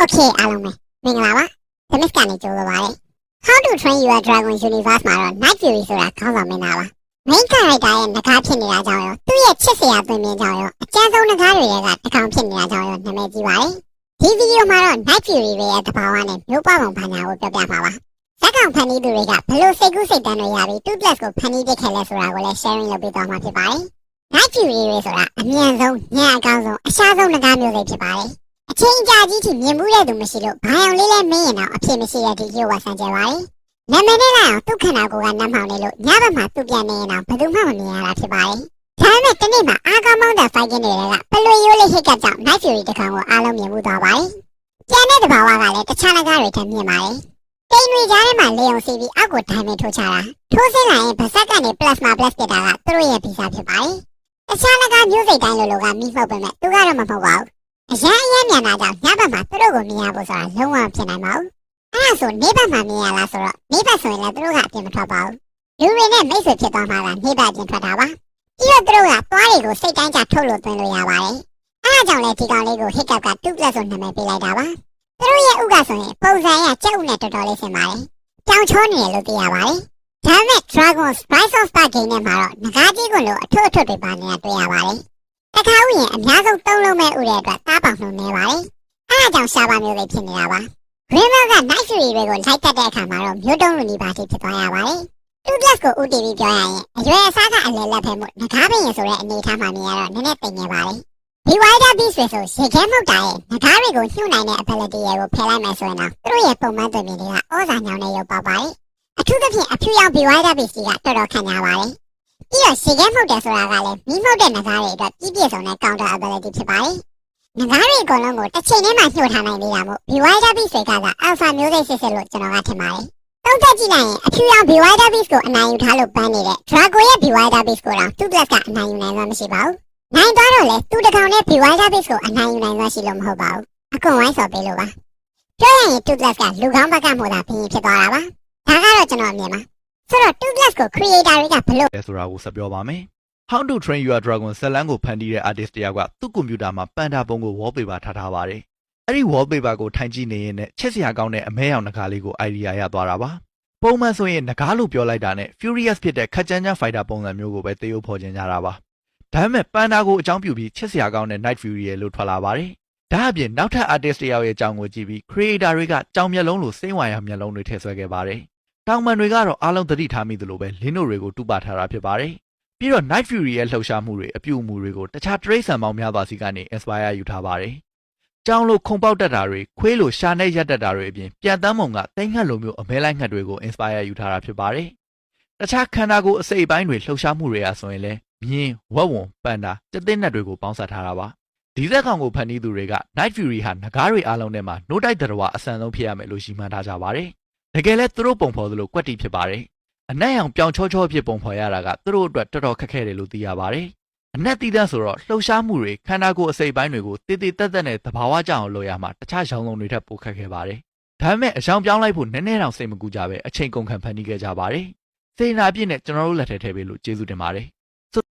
Okay အားလုံးပဲမင်္ဂလာပါ The Miss ကနေကြိုဆိုပါရစေ How to Train Your Dragon Universe မှာတော့ Night Fury ဆိုတာခေါင်းဆောင်မင်းသားပါ Main character ရဲ့ငကားဖြစ်နေတာကြောင့်ရောသူ့ရဲ့ချစ်စရာသွင်းမြင်ကြောင့်ရောအကျဉ်းဆုံးငကားတွေကတစ်ကောင်ဖြစ်နေတာကြောင့်ရောနာမည်ကြီးပါတယ်ဒီဗီဒီယိုမှာတော့ Night Fury ရဲ့တဘာဝနဲ့မျိုးပွားပုံဘာညာကိုပြောပြမှာပါဇက်ကောင်ဖန်တီးသူတွေကဘလို့စိတ်ကူးစိတ်တန်းတွေရပြီး 2+ ကိုဖန်တီးခဲ့လဲဆိုတာကိုလည်း sharing လုပ်ပေးသွားမှာဖြစ်ပါတယ် Night Fury ဆိုတာအမြန်ဆုံးညံအကောင်းဆုံးအရှားဆုံးငကားမျိုးစိတ်ဖြစ်ပါတယ်အချင်းကြာကြီးထိမြင်မှုတဲ့သူမရှိလို့ဘာအောင်လေးလဲမင်းရင်တော့အဖြစ်မရှိတဲ့ဒီရုပ်ဝါဆန်ကြပါလေ။နာမည်နဲ့လိုက်အောင်သူ့ခန္ဓာကိုယ်ကနမ်းမှောင်နေလို့ညဘက်မှာသူ့ပြန်နေရင်တော့ဘယ်သူမှမမြင်ရတာဖြစ်ပါလေ။ဒါပေမဲ့တနေ့မှာအားကောင်းမောင်းတဲ့ fighting တွေကပလွေရိုးလေးဟစ်ကပ်ကြောင့် Night Fury တကောင်ကိုအားလုံးမြင်မှုသွားပါလေ။ကျန်တဲ့တဘာဝကလည်းတခြားလက်ကားတွေထပ်မြင်ပါလေ။တိမ်တွေကြားထဲမှာလေုံစီပြီးအောက်ကိုဒိုင်မင်ထိုးချတာထိုးစင်းလာရင်ဗစက်ကနေ plasma blast ပြတာကသူတို့ရဲ့ဗီဇဖြစ်ပါလေ။တခြားလက်ကားမျိုးစိတ်တိုင်းလိုကမိမှုတ်ပေမဲ့သူကတော့မဟုတ်ပါဘူး။အရန်မြန်တာကြောင့်ညဘက်မှာသူတို့ကိုမြင်ရဖို့ဆိုတာလုံးဝဖြစ်နိုင်ပါဘူး။အဲ့ဒါဆိုနေဘက်မှာမြင်ရလားဆိုတော့နေဘက်ဆိုရင်လည်းသူတို့ကအပြင်မထွက်ပါဘူး။လူတွေနဲ့မိတ်ဆွေဖြစ်သွားမှသာနေဘက်အပြင်ထွက်တာပါ။ပြီးတော့သူတို့ကသွားတွေကိုစိတ်တိုင်းကြထုတ်လို့သွင်းလို့ရပါတယ်။အဲ့ဒါကြောင့်လည်းဒီကောင်လေးကို Hiccup က 2+ ဆိုနာမည်ပေးလိုက်တာပါ။သူတို့ရဲ့ဥကဆိုရင်ပုံစံရကြက်ဥနဲ့တော်တော်လေးဆင်ပါတယ်။ကြောင်ချောနေတယ်လို့သိရပါတယ်။ဒါပေမဲ့ Dragon's Rise of Star Game နဲ့မှာတော့ငကားကြီးကိုလို့အထွတ်တွေပါနေတာတွေ့ရပါတယ်။တခါဥယျာဉ်အများဆုံးသုံးလုံးမဲ့ဥတဲ့အတွက်တားပေါင်နှုံနေပါတယ်။အဲဒါကြောင့်ရှားပါမျိုးလေးဖြစ်နေတာပါ။ Grimmer က Night Fury တွေကိုလိုက်တက်တဲ့အခါမှာတော့မျိုးတုံးလူနီပါတီဖြစ်သွားရပါတယ်။ 2+ ကိုဦးတည်ပြီးပြောရရင်အရွယ်အစားကအလဲလက်ဖက်မှုငကားပင်ရဆိုတဲ့အနေအထားမှာမြင်ရတော့နည်းနည်းသိငယ်ပါတယ်။ Bewilder Beast တွေဆိုရေခဲမှုတ်တာရဲ့ငကားတွေကိုညှို့နိုင်တဲ့ ability တွေကိုဖယ်လိုက်မယ်ဆိုရင်တော့သူတို့ရဲ့ပုံမှန်သွင်းမြင်တွေကဩဇာညောင်းနေရုပ်ပေါက်ပါတယ်။အထူးသဖြင့်အဖြူရောင် Bewilder Beast ကတော်တော်ခံရပါတယ်။ပြီးတော့ရေခဲမှုတ်တယ်ဆိုတာကလည်းမီးမှုတ်တဲ့ငကားတွေအတွက်ပြည့်စုံတဲ့ counter ability ဖြစ်ပါတယ်။ငကားတွေအကုန်လုံးကိုတစ်ချိန်တည်းမှာညှို့ထားနိုင်သေးတာမို့ Bewilder Beast တွေက alpha မျိုးစိတ်စစ်စစ်လို့ကျွန်တော်ကထင်ပါတယ်။သုံးသက်ကြည့်လိုက်ရင်အဖြူရောင် Bewilder Beast ကိုအနိုင်ယူထားလို့ပန်းနေတဲ့ Drago ရဲ့ Bewilder Beast ကိုတော့ 2+ ကအနိုင်ယူနိုင်မှာမရှိပါဘူး။နိုင်သွားတော့လေသူတကောင်နဲ့ Bewilder Beast ကိုအနိုင်ယူနိုင်မှာရှိလို့မဟုတ်ပါဘူး။အကုန်ဝိုင်းစော်ပေးလို့ပါ။ပြောရရင် 2+ ကလူကောင်းဘက်ကမှသာဘင်းဖြစ်သွားတာပါ။ဒါကတော့ကျွန်တော်အမြင်ပါ။ဆိုတော့ 2+ ကို creator တွေကဘလို့လဲဆိုတာကိုဆက်ပြောပါမယ် How to Train Your Dragon ဇာတ်လမ်းကိုဖန်တီးတဲ့ artist တယောက်ကသူ့ကွန်ပျူတာမှာပန်တာပုံကို wallpaper ထားပါတယ်အဲ့ဒီ wallpaper ကိုထိုင်ကြည့်နေရင်နဲ့ချက်စရာကောင်းတဲ့အမဲရောင်ငကားလေးကို idea ရသွားတာပါပုံမှန်ဆိုရင်ငကားလို့ပြောလိုက်တာနဲ့ Furious ဖြစ်တဲ့ခက်ကြမ်းကြမ်း fighter ပုံစံမျိုးကိုပဲသရုပ်ဖော်ခြင်းကြတာပါဒါပေမဲ့ပန်တာကိုအကြောင်းပြုပြီးချက်စရာကောင်းတဲ့ Night Fury ရဲ့လို့ထွက်လာပါတယ်ဒါအပြင်နောက်ထပ် artist တယောက်ရဲ့အကြောင်းကိုကြည့်ပြီး creator တွေကကြောင်မျက်လုံးလိုစိမ့်ဝါရမျက်လုံးတွေထည့်ဆွဲခဲ့ပါတယ်တောင်ပန်တွေကတော့အားလုံးသတိထားမိသလိုပဲလင်းတို့တွေကိုတူပါထားတာဖြစ်ပါတယ်ပြီးတော့ Night Fury ရဲ့လှုပ်ရှားမှုတွေအပြုအမူတွေကိုတခြား trace ဆန်ပေါင်းများစွာစီကနေ inspire ယူထားပါတယ်ကြောင်လိုခုံပေါက်တတ်တာတွေခွေးလိုရှာနဲ့ရက်တတ်တာတွေအပြင်ပြန်တမ်းမုံကတိတ်ငှက်လိုမျိုးအမဲလိုက်ငှက်တွေကို inspire ယူထားတာဖြစ်ပါတယ်တခြားခန္ဓာကိုယ်အစိတ်အပိုင်းတွေလှုပ်ရှားမှုတွေအဆိုရင်လည်းမြင်းဝက်ဝံပန်တာစက်သင်းနက်တွေကိုပေါင်းစပ်ထားတာပါဒီဇက်ကောင်ကိုဖန်တီးသူတွေက Night Fury ဟာငကားတွေအားလုံးထဲမှာနိုးတိုက်တရဝအဆန်ဆုံးဖြစ်ရမယ်လို့ရှင်းမှန်းထားကြပါတယ်တကယ်လဲသူတို့ပုံဖော်သလိုကွက်တီဖြစ်ပါတယ်အနက်ရောင်ပြောင်ချောချောဖြစ်ပုံဖော်ရတာကသူတို့အတွက်တော်တော်ခက်ခဲတယ်လို့သိရပါတယ်အနက်တီးတန်းဆိုတော့လှုပ်ရှားမှုတွေခန္ဓာကိုယ်အစိတ်ပိုင်းတွေကိုတည်တည်တက်တက်နဲ့သဘာဝကျအောင်လုပ်ရမှာတခြားရောင်စုံတွေထက်ပိုခက်ခဲပါတယ်ဒါပေမဲ့အယောင်ပြောင်းလိုက်ဖို့နည်းနည်းတောင်စိတ်မကူကြပဲအချိန်ကုန်ခံဖန်တီးခဲ့ကြပါတယ်စေနာပြည့်နဲ့ကျွန်တော်တို့လက်ထဲထည့်ပေးလို့ကျေးဇူးတင်ပါတယ်